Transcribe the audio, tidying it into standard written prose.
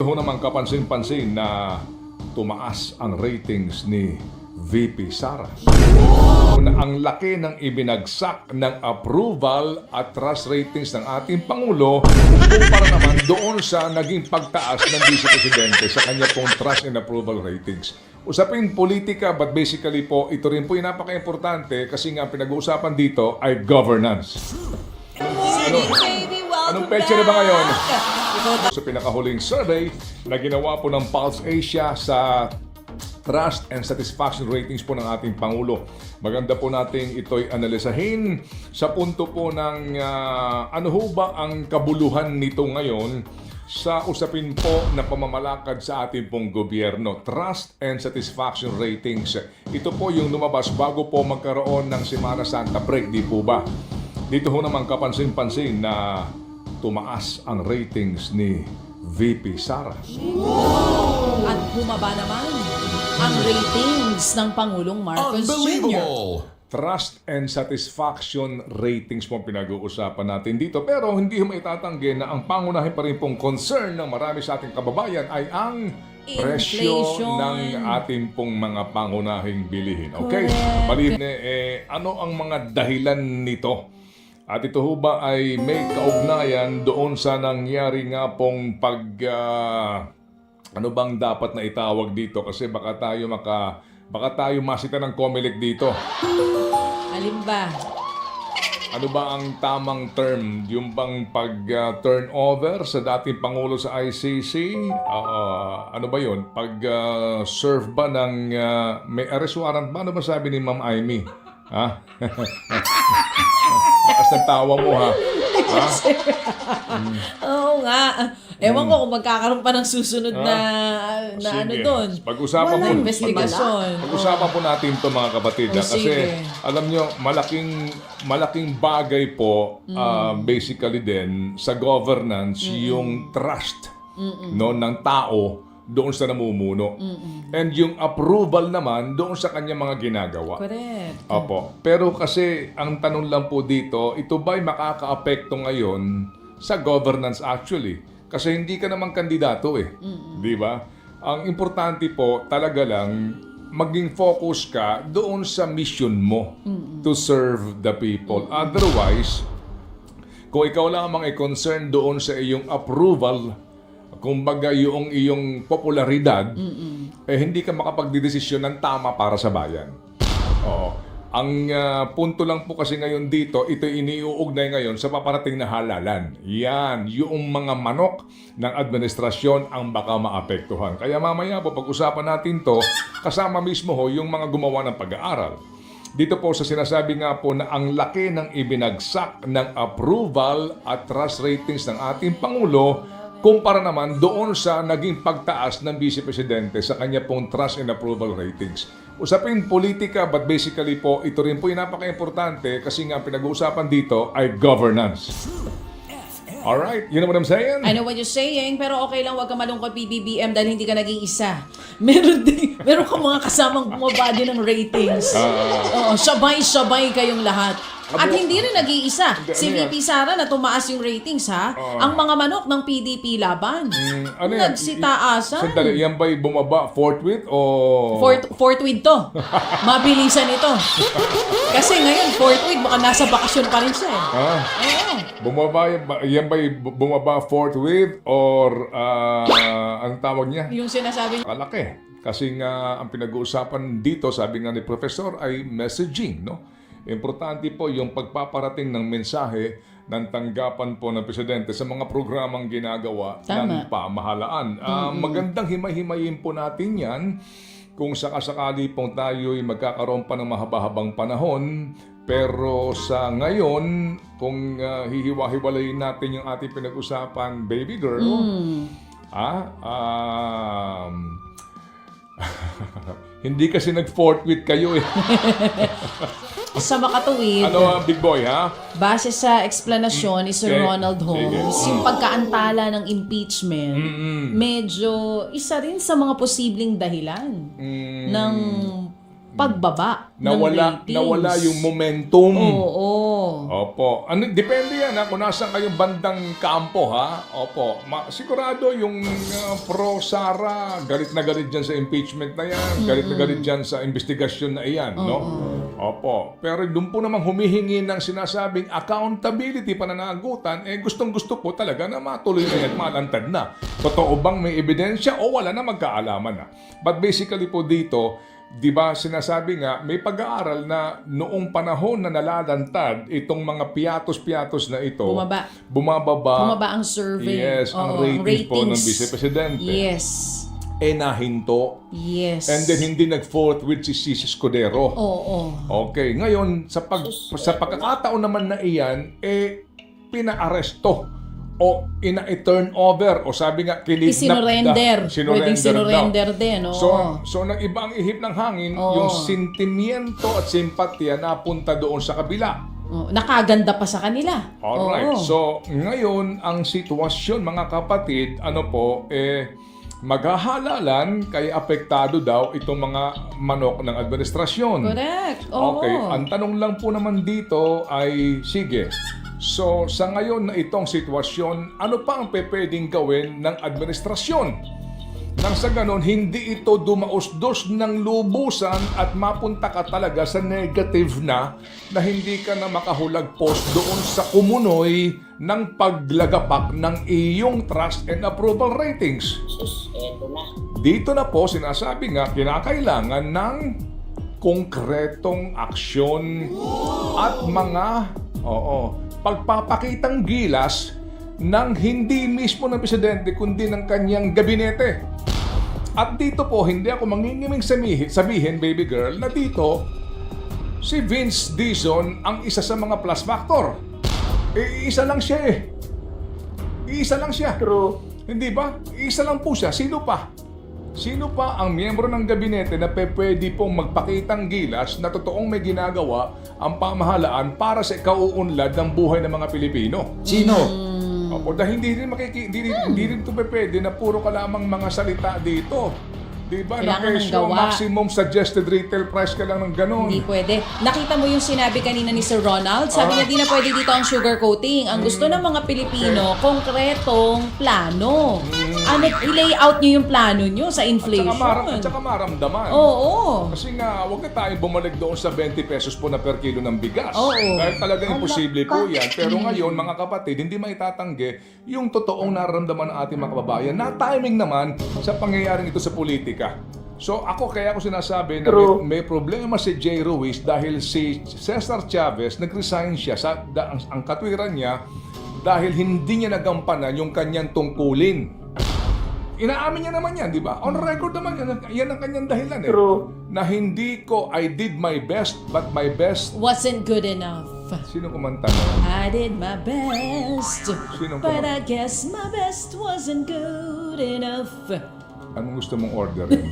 Ho naman kapansin-pansin na tumaas ang ratings ni VP Sara. Na ang laki ng ibinagsak ng approval at trust ratings ng ating Pangulo kumpara naman doon sa naging pagtaas ng Vice Presidente sa kanya pong trust and approval ratings. Usapin politika, but basically po, ito rin po yung napaka-importante kasi nga pinag-uusapan dito ay governance. Anong petsa na ba ngayon? Sa pinakahuling survey na ginawa po ng Pulse Asia sa Trust and Satisfaction Ratings po ng ating Pangulo. Maganda po nating ito'y analisahin sa punto po ng ano ho ba ang kabuluhan nito ngayon sa usapin po na pamamalakad sa ating pong gobyerno. Trust and Satisfaction Ratings. Ito po yung lumabas bago po magkaroon ng Semana Santa break, di po ba? Dito ho naman kapansin-pansin na tumaas ang ratings ni VP Sara. At bumaba naman ang ratings ng Pangulong Marcos Jr. Trust and Satisfaction Ratings po pinag-uusapan natin dito. Pero hindi mo itatanggi na ang pangunahin pa rin pong concern ng marami sa ating kababayan ay ang presyo ng ating pong mga pangunahing bilihin. Okay? Maliban ano ang mga dahilan nito? At ito ho ba ay may kaugnayan doon sa nangyari nga pong ano bang dapat na itawag dito? Kasi baka tayo masita ng COMELEC dito. Alin ba? Ano ba ang tamang term? Yung bang pag-turnover sa dating Pangulo sa ICC? Ano ba yun? Pag-serve ba ng may arrest warrant ba? Ano ba sabi ni Ma'am Amy? Ha? Bakas ng tawa mo, ha? Oo nga. Ewan ko kung magkakaroon pa ng susunod na ano doon. Pag-usapan po, investigation. Pag-usapan po natin ito, mga kapatid. Kasi alam nyo, malaking bagay po basically din sa governance yung trust no, ng tao doon sa namumuno. And yung approval naman doon sa kanyang mga ginagawa. Correct. Opo. Pero kasi ang tanong lang po dito, ito ba'y makaka-apekto ngayon sa governance actually? Kasi hindi ka naman kandidato Di ba? Ang importante po talaga lang maging focus ka doon sa mission mo to serve the people. Otherwise, kung ikaw lamang ay concerned doon sa iyong approval, kumbaga yung iyong popularidad, hindi ka makapagdidesisyon ng tama para sa bayan. Oo. Ang punto lang po kasi ngayon dito, ito iniuugnay ngayon sa paparating na halalan. Yan, yung mga manok ng administrasyon ang baka maapektuhan. Kaya mamaya po pag-usapan natin to, kasama mismo ho yung mga gumawa ng pag-aaral. Dito po sa sinasabi nga po na ang laki ng ibinagsak ng approval at trust ratings ng ating Pangulo kumpara naman doon sa naging pagtaas ng Vice Presidente sa kanya pong trust and approval ratings. Usapin politika, but basically po, ito rin po yung napaka-importante kasi nga pinag-uusapan dito ay governance. Alright, you know what I'm saying? I know what you're saying, pero okay lang, wag ka malungkot, PBBM, dahil hindi ka nag-iisa. Meron ka mga kasamang bumaba din ng ratings. Oo, sabay-sabay kayong lahat. At hindi rin nag-iisa. Si VP Sara na tumaas yung ratings, ha? Ang mga manok ng PDP laban. Ano yan? Nagsitaasan. Sandali, yan ba'y bumaba forthwith o... Forthwith to. Mabilisan ito. Kasi ngayon, forthwith, baka nasa bakasyon pa rin siya. Oo. Yan ba'y bumaba forthwith or ang tawag niya? Yung sinasabi Kalaki. Kasi nga ang pinag-uusapan dito, sabi nga ni Professor, ay messaging, no? Importante po yung pagpaparating ng mensahe ng tanggapan po ng Presidente sa mga programang ginagawa ng pamahalaan. Magandang himay-himayin po natin yan kung sakasakali pong tayo'y magkakaroon pa ng mahaba-habang panahon. Pero sa ngayon, kung hihiwa-hiwalayin natin yung ating pinag-usapan, baby girl, hindi kasi nag-forthwith kayo sa makatuwid. Ano big boy, ha? Base sa explanasyon ni Sir Ronald Holmes, yung pagkaantala ng impeachment, medyo isa rin sa mga posibleng dahilan ng pagbaba ng Nawala ratings. yung momentum. Oo. Opo. Depende yan ha, kung nasan kayong bandang kampo ha. Opo. Sigurado yung pro Sara, galit na galit dyan sa impeachment na yan. Galit na galit dyan sa investigasyon na iyan. No? Opo. Pero doon po namang humihingi ng sinasabing accountability, pananagutan, gustong-gusto po talaga na matuloy na yan, malantad na. Totoo bang may ebidensya o wala na, magkaalaman na. But basically po dito, di ba sinasabi nga, may pag-aaral na noong panahon na nalalantad itong mga piatos-piatos na ito, bumababa ang survey. Yes, ang ratings po ng Vice-Presidente. Yes. Nahinto. Yes. And then hindi nag-fourth with si Escudero. Oo. Okay, ngayon sa pagkakataon naman na iyan, pina-aresto o ina-turn over o sabi nga kinidnap Pwedeng sinurrender din. Oo. So nag-iba ang ihip ng hangin, yung sentimiento at simpatya napunta doon sa kabila. Nakaganda pa sa kanila. Alright. So ngayon ang sitwasyon mga kapatid, maghahalalan kay apektado daw itong mga manok ng administrasyon. Correct. Oo. Okay, ang tanong lang po naman dito ay, sige, so sa ngayon na itong sitwasyon, ano pa ang pwedeng gawin ng administrasyon? Nang sa ganon, hindi ito dumausdos ng lubusan at mapunta ka talaga sa negative na hindi ka na makahulagpos doon sa kumunoy ng paglagapak ng iyong trust and approval ratings. Dito na po sinasabi nga, kinakailangan ng konkretong aksyon at mga pagpapakitang gilas ng hindi mismo ng presidente kundi ng kanyang gabinete. At dito po, hindi ako mangingiming sabihin, baby girl, na dito si Vince Dizon ang isa sa mga plus factor. Isa lang siya Isa lang siya. True. Hindi ba? Isa lang po siya. Sino pa? Sino pa ang miyembro ng gabinete na pwede pong magpakitang gilas na totoong may ginagawa ang pamahalaan para sa ikauunlad ng buhay ng mga Pilipino? Sino? Opo, dahil hindi rin ito pwede na puro ka lamang mga salita dito. Diba? Na Kailangan ng presyo, gawa. maximum suggested retail price ka lang ng ganun. Hindi pwede. Nakita mo yung sinabi kanina ni Sir Ronald? Sabi niya, di na pwede dito ang sugar coating. Ang gusto ng mga Pilipino, konkretong plano. I-layout niyo yung plano niyo sa inflation. At saka maramdaman. Oo. Kasi nga, huwag na tayong bumalik doon sa 20 pesos po na per kilo ng bigas. Oo. Dahil talaga imposible po yan. Pero ngayon, mga kapatid, hindi maitatanggi yung totoong nararamdaman ng ating mga kababayan na timing naman sa pangyayaring ito sa politika. So kaya ako sinasabi na may problema si Jay Ruiz dahil si Cesar Chavez nag-resign siya ang katwiran niya dahil hindi niya nagampanan yung kanyang tungkulin. Inaamin niya naman yan, di ba? On record naman yan ang kanyang dahilan True. na hindi ko, I did my best, but my best... Wasn't good enough. Sino kumanta mo? I did my best, Sino but kumanta? I guess my best wasn't good enough. Anong gusto mong orderin?